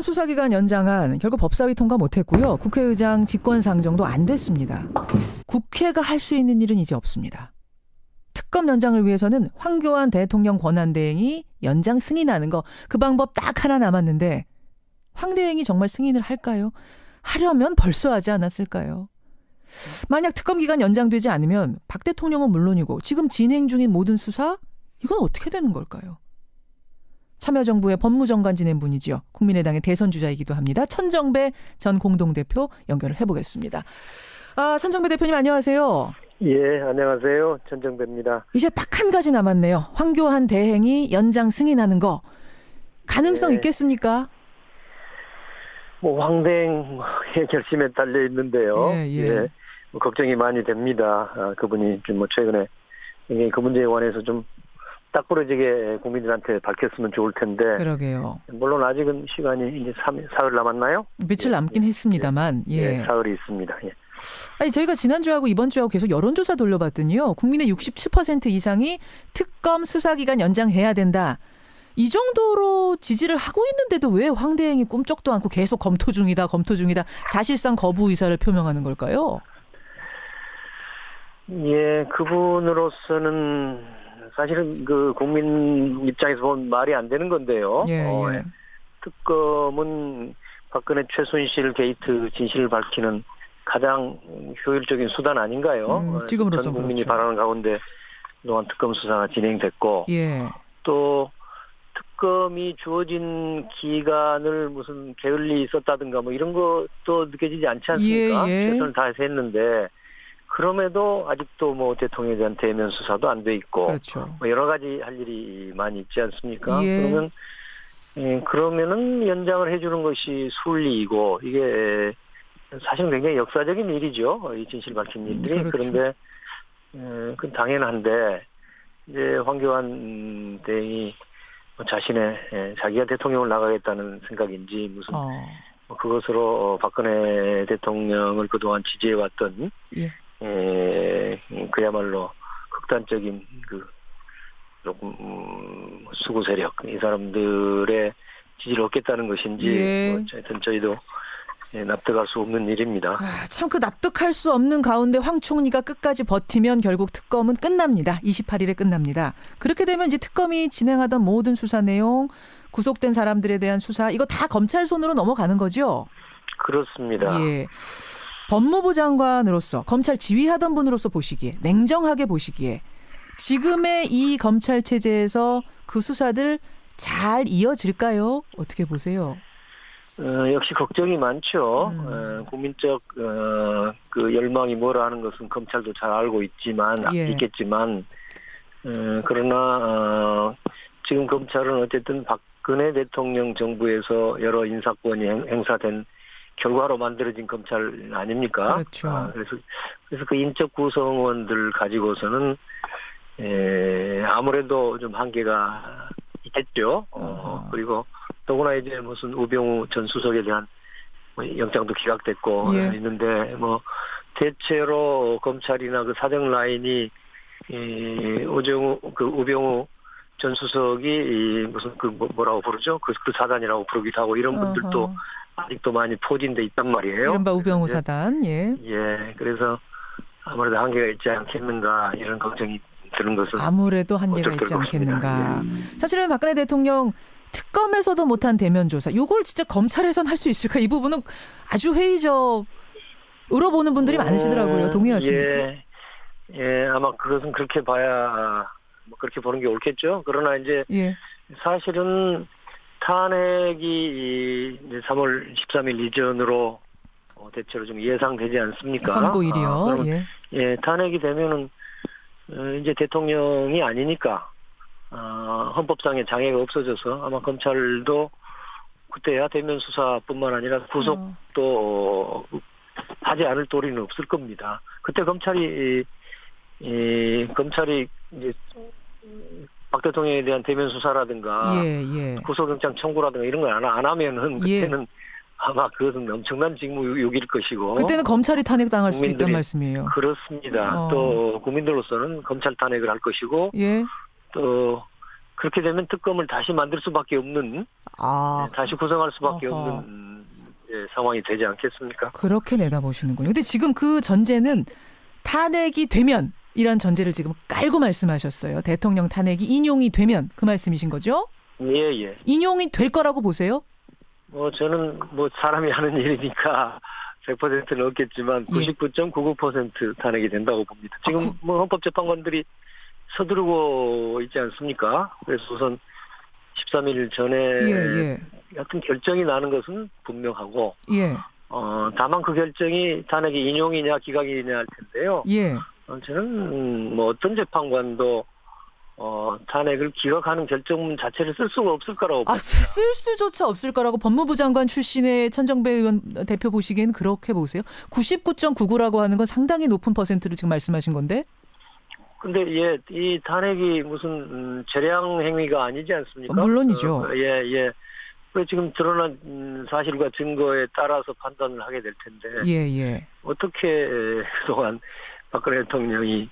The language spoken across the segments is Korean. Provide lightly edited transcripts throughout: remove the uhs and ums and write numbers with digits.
수사기간 연장안 결국 법사위 통과 못했고요. 국회의장 직권상정도 안 됐습니다. 국회가 할 수 있는 일은 이제 없습니다. 특검 연장을 위해서는 황교안 대통령 권한대행이 연장 승인하는 거, 그 방법 딱 하나 남았는데 황 대행이 정말 승인을 할까요? 하려면 벌써 하지 않았을까요? 만약 특검 기간 연장되지 않으면 박 대통령은 물론이고 지금 진행 중인 모든 수사, 이건 어떻게 되는 걸까요? 참여정부의 법무장관 지낸 분이지요. 국민의당의 대선 주자이기도 합니다. 천정배 전 공동대표 연결을 해보겠습니다. 천정배 대표님 안녕하세요. 예, 안녕하세요. 천정배입니다. 이제 딱 한 가지 남았네요. 황교안 대행이 연장 승인하는 거 가능성 네. 있겠습니까? 황대행의 결심에 달려 있는데요. 예. 걱정이 많이 됩니다. 그분이 좀 최근에 굉장히 그 문제에 관해서 좀 딱 부러지게 국민들한테 밝혔으면 좋을 텐데. 그러게요. 물론 아직은 시간이 이제 사흘 남았나요? 며칠 남긴 했습니다만. 사흘이 있습니다. 예. 아니, 저희가 지난주하고 이번 주하고 계속 여론조사 돌려봤더니요. 국민의 67% 이상이 특검 수사기간 연장해야 된다. 이 정도로 지지를 하고 있는데도 왜 황 대행이 꿈쩍도 않고 계속 검토 중이다. 사실상 거부 의사를 표명하는 걸까요? 예, 그분으로서는 사실은 그 국민 입장에서 보면 말이 안 되는 건데요. 예. 특검은 박근혜 최순실 게이트 진실을 밝히는 가장 효율적인 수단 아닌가요? 지금으로선 전 국민이 그렇죠. 바라는 가운데 그동안 특검 수사가 진행됐고 예. 또 특검이 주어진 기간을 무슨 게을리 있었다든가 뭐 이런 것도 느껴지지 않지 않습니까? 예. 최선을 다해서 했는데 그럼에도 아직도 뭐 대통령에 대한 대면 수사도 안 돼 있고 그렇죠. 뭐 여러 가지 할 일이 많이 있지 않습니까? 예. 그러면은 연장을 해주는 것이 순리이고 이게 사실은 굉장히 역사적인 일이죠. 이 진실 밝힌 일들이. 그렇죠. 그런데 그건 당연한데 이제 황교안 대행이 자기가 대통령을 나가겠다는 생각인지 무슨 그것으로 박근혜 대통령을 그동안 지지해왔던 그야말로 극단적인 그 조금 수구 세력 이 사람들의 지지를 얻겠다는 것인지 하여튼 저희도 납득할 수 없는 일입니다. 참 그 납득할 수 없는 가운데 황 총리가 끝까지 버티면 결국 특검은 끝납니다. 28일에 끝납니다. 그렇게 되면 이제 특검이 진행하던 모든 수사 내용, 구속된 사람들에 대한 수사, 이거 다 검찰 손으로 넘어가는 거죠? 그렇습니다. 예. 법무부 장관으로서, 검찰 지휘하던 분으로서 보시기에, 냉정하게 보시기에 지금의 이 검찰 체제에서 그 수사들 잘 이어질까요? 어떻게 보세요? 역시 걱정이 많죠. 국민적 그 열망이 뭐라 하는 것은 검찰도 잘 알고 있겠지만 그러나 지금 검찰은 어쨌든 박근혜 대통령 정부에서 여러 인사권이 행사된 결과로 만들어진 검찰 아닙니까? 그렇죠. 그래서 그 인적 구성원들 가지고서는 아무래도 좀 한계가 있겠죠. 그리고 더구나 이제 무슨 우병우 전 수석에 대한 영장도 기각됐고 있는데 뭐 대체로 검찰이나 그 사정 라인이 우병우 전 수석이 무슨 뭐라고 부르죠? 그 사단이라고 부르기도 하고 이런 분들도 아직도 많이 포진돼 있단 말이에요. 이른바 우병우 사단. 그래서 아무래도 한계가 있지 않겠는가 이런 걱정이 드는 것은 아무래도 한계가 있지 않겠는가. 사실은 박근혜 대통령 특검에서도 못한 대면 조사, 이걸 진짜 검찰에선 할 수 있을까? 이 부분은 아주 회의적으로 보는 분들이 많으시더라고요. 동의하십니까? 아마 그것은 그렇게 봐야 그렇게 보는 게 옳겠죠. 그러나 이제 사실은 탄핵이 이제 3월 13일 이전으로 대체로 좀 예상되지 않습니까? 선고일이요. 탄핵이 되면은 이제 대통령이 아니니까 헌법상의 장애가 없어져서 아마 검찰도 그때야 대면 수사뿐만 아니라 구속도 하지 않을 도리는 없을 겁니다. 그때 검찰이 이제 박 대통령에 대한 대면 수사라든가 구속영장 청구라든가 이런 걸 안 하면은 그때는 아마 그것은 엄청난 직무유기일 것이고 그때는 검찰이 탄핵당할 수도 있단 말씀이에요. 그렇습니다. 또 국민들로서는 검찰 탄핵을 할 것이고 또 그렇게 되면 특검을 다시 만들 수밖에 없는, 다시 구성할 수밖에 어허. 없는 상황이 되지 않겠습니까? 그렇게 내다보시는군요. 근데 지금 그 전제는 탄핵이 되면 이란 전제를 지금 깔고 말씀하셨어요. 대통령 탄핵이 인용이 되면 그 말씀이신 거죠? 예. 인용이 될 거라고 보세요? 저는 사람이 하는 일이니까 100%는 없겠지만 예. 99.99% 탄핵이 된다고 봅니다. 지금 헌법재판관들이 서두르고 있지 않습니까? 그래서 우선 13일 전에 예. 같은 결정이 나는 것은 분명하고, 예. 다만 그 결정이 탄핵이 인용이냐 기각이냐 할 텐데요. 예. 저는 어떤 재판관도 탄핵을 기각하는 결정문 자체를 쓸 수가 없을 거라고 봅니다. 쓸 수조차 없을 거라고 법무부 장관 출신의 천정배 의원 대표 보시기에는 그렇게 보세요? 99.99라고 하는 건 상당히 높은 퍼센트를 지금 말씀하신 건데? 근데 이 탄핵이 무슨 재량 행위가 아니지 않습니까? 물론이죠. 예. 그 지금 드러난 사실과 증거에 따라서 판단을 하게 될 텐데. 예. 어떻게 그동안 박근혜 대통령이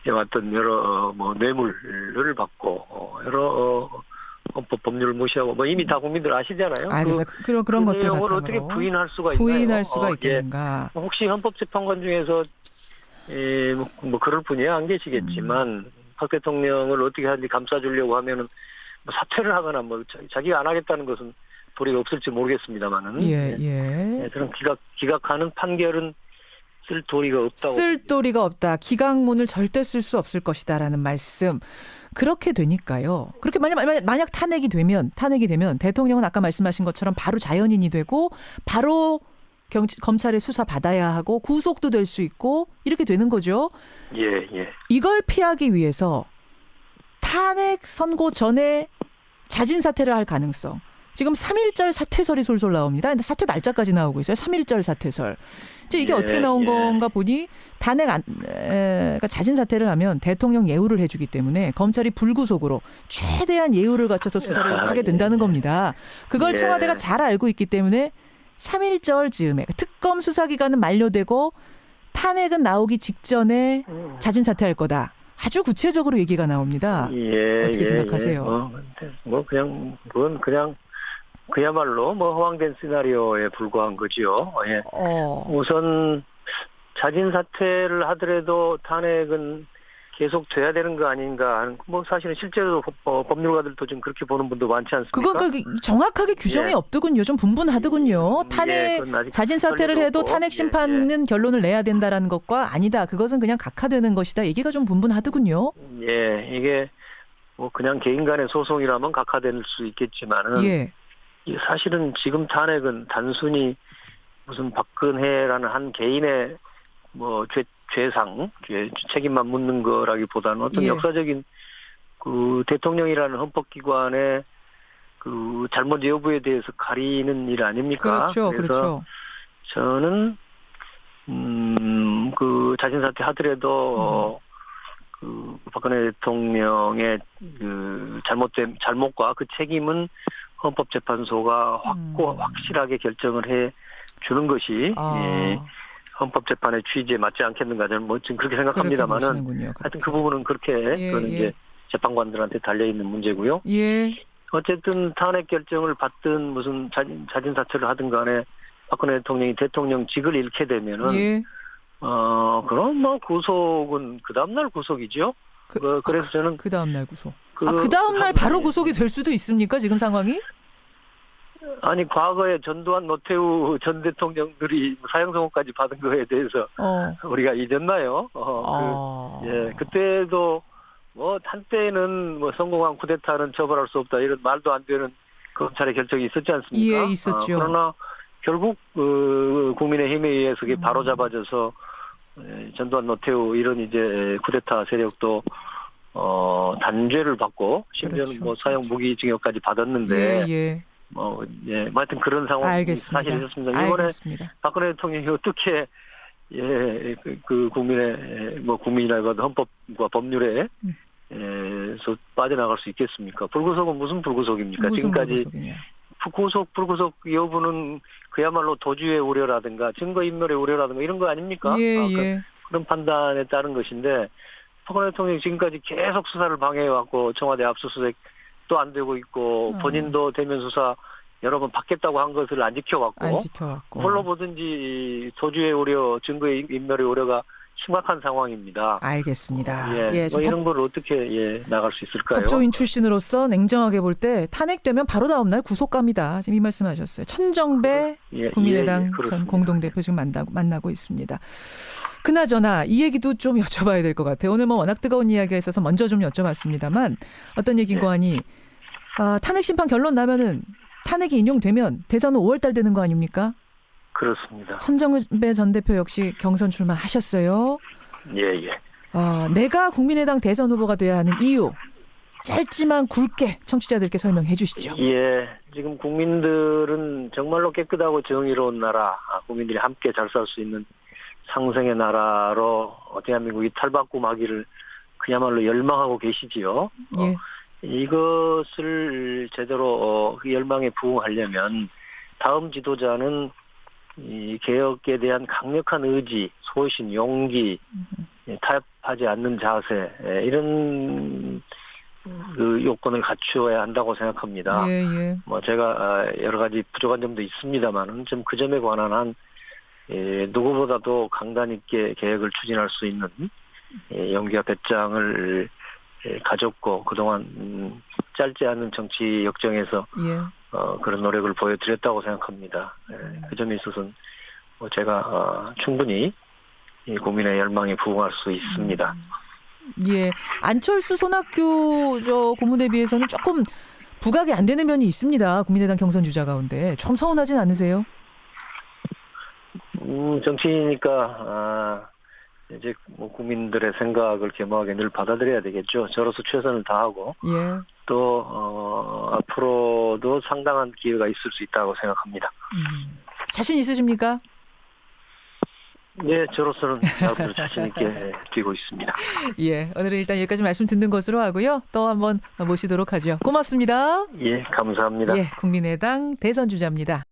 해왔던 여러 뇌물을 받고 여러 헌법 법률을 무시하고 이미 다 국민들 아시잖아요. 그런 것들 내용을 바탕으로 어떻게 부인할 수가 있나요? 부인할 수가 있겠는가? 혹시 헌법재판관 중에서 그럴 분이 안 계시겠지만 박 대통령을 어떻게 하는지 감싸주려고 하면은 사퇴를 하거나 자기가 안 하겠다는 것은 도리가 없을지 모르겠습니다만은 그런 기각하는 판결은 쓸 도리가 없다고. 쓸 도리가 없다. 기각문을 절대 쓸 수 없을 것이다라는 말씀. 그렇게 되니까요. 그렇게 만약 탄핵이 되면 대통령은 아까 말씀하신 것처럼 바로 자연인이 되고 바로 검찰의 수사 받아야 하고 구속도 될 수 있고 이렇게 되는 거죠. 예. 이걸 피하기 위해서 탄핵 선고 전에 자진 사퇴를 할 가능성. 지금 3.1절 사퇴설이 솔솔 나옵니다. 근데 사퇴 날짜까지 나오고 있어요. 3.1절 사퇴설. 이게 어떻게 나온 건가 보니 그러니까 자진 사퇴를 하면 대통령 예우를 해주기 때문에 검찰이 불구속으로 최대한 예우를 갖춰서 수사를 하게 된다는 겁니다. 그걸 청와대가 잘 알고 있기 때문에 3.1절 즈음에 특검 수사기간은 만료되고 탄핵은 나오기 직전에 자진 사퇴할 거다. 아주 구체적으로 얘기가 나옵니다. 어떻게 생각하세요? 그건 그야말로 허황된 시나리오에 불과한 거지요. 예. 우선 자진 사퇴를 하더라도 탄핵은 계속 돼야 되는 거 아닌가. 사실은 실제로 법률가들도 좀 그렇게 보는 분도 많지 않습니까? 그건 정확하게 규정이 없더군요. 좀 분분하더군요. 탄핵 자진 사퇴를 해도 탄핵 심판은 결론을 내야 된다라는 것과 아니다. 그것은 그냥 각하되는 것이다. 얘기가 좀 분분하더군요. 예, 이게 그냥 개인 간의 소송이라면 각하될 수 있겠지만은 사실은 지금 탄핵은 단순히 무슨 박근혜라는 한 개인의 책임만 묻는 거라기보다는 어떤 역사적인 그 대통령이라는 헌법기관의 그 잘못 여부에 대해서 가리는 일 아닙니까? 그래서 저는 그 자진 사퇴 하더라도 그 박근혜 대통령의 그 잘못과 그 책임은 헌법재판소가 확실하게 결정을 해 주는 것이 헌법재판의 취지에 맞지 않겠는가 저는 지금 그렇게 생각합니다만은 하여튼 그 부분은 그렇게 그거는 이제 재판관들한테 달려 있는 문제고요. 어쨌든 탄핵 결정을 받든 무슨 자진 사퇴를 하든 간에 박근혜 대통령이 대통령직을 잃게 되면은 그럼 구속은 그 다음 날 구속이죠. 그래서 저는 그 다음 날 구속. 그 다음 날 바로 구속이 될 수도 있습니까? 지금 상황이? 아니 과거에 전두환, 노태우 전 대통령들이 사형선고까지 받은 거에 대해서 우리가 잊었나요? 그때도 한때는 성공한 쿠데타는 처벌할 수 없다 이런 말도 안 되는 검찰의 결정이 있었지 않습니까? 있었죠. 그러나 결국 국민의힘에 의해서 그게 바로잡아져서 전두환, 노태우 이런 이제 쿠데타 세력도 단죄를 받고 심지어는 사형 무기징역까지 받았는데 하여튼 그런 상황이 사실 있었습니다. 이번에 박근혜 대통령이 어떻게 그 국민이라고 하도 헌법과 법률에 빠져나갈 수 있겠습니까? 불구속은 무슨 불구속입니까? 지금까지 불구속 여부는 그야말로 도주의 우려라든가 증거인멸의 우려라든가 이런 거 아닙니까? 그런 판단에 따른 것인데 박근혜 대통령이 지금까지 계속 수사를 방해해왔고 청와대 압수수색 수습도 안 되고 있고 본인도 대면 수사 여러 번 받겠다고 한 것을 안 지켜왔고 홀로 보든지 소주의 우려, 증거의 인멸의 우려가 심각한 상황입니다. 알겠습니다. 뭐 이런 걸 어떻게 나갈 수 있을까요? 법조인 출신으로서 냉정하게 볼 때 탄핵되면 바로 다음 날 구속 갑니다. 지금 이 말씀하셨어요. 천정배 국민의당 전 공동대표 지금 만나고 있습니다. 그나저나 이 얘기도 좀 여쭤봐야 될 것 같아요. 오늘 뭐 워낙 뜨거운 이야기가 있어서 먼저 좀 여쭤봤습니다만 어떤 얘기인고 하니 탄핵 심판 결론 나면은 탄핵이 인용되면 대선은 5월 달 되는 거 아닙니까? 그렇습니다. 천정배 전 대표 역시 경선 출마하셨어요. 예. 내가 국민의당 대선 후보가 돼야 하는 이유 짧지만 굵게 청취자들께 설명해 주시죠. 예, 지금 국민들은 정말로 깨끗하고 정의로운 나라, 국민들이 함께 잘 살 수 있는 상생의 나라로 대한민국이 탈바꿈하기를 그야말로 열망하고 계시지요. 예. 이것을 제대로 그 열망에 부응하려면 다음 지도자는 이 개혁에 대한 강력한 의지, 소신, 용기, 타협하지 않는 자세 이런 그 요건을 갖추어야 한다고 생각합니다. 뭐 제가 여러 가지 부족한 점도 있습니다만은 좀 그 점에 관한 한 누구보다도 강단 있게 개혁을 추진할 수 있는 용기와 배짱을 가졌고 그동안 짧지 않은 정치 역정에서 그런 노력을 보여드렸다고 생각합니다. 그 점에 있어서는 뭐 제가 충분히 국민의 열망에 부응할 수 있습니다. 예, 안철수 손학규 고문에 비해서는 조금 부각이 안 되는 면이 있습니다. 국민의당 경선 주자 가운데 좀 서운하진 않으세요? 정치이니까 이제 뭐 국민들의 생각을 겸허하게 늘 받아들여야 되겠죠. 저로서 최선을 다하고 또 앞으로도 상당한 기회가 있을 수 있다고 생각합니다. 자신 있으십니까? 네, 저로서는 나름대로 자신 있게 뛰고 있습니다. 예, 오늘은 일단 여기까지 말씀 듣는 것으로 하고요. 또 한번 모시도록 하죠. 고맙습니다. 예, 감사합니다. 예, 국민의당 대선 주자입니다.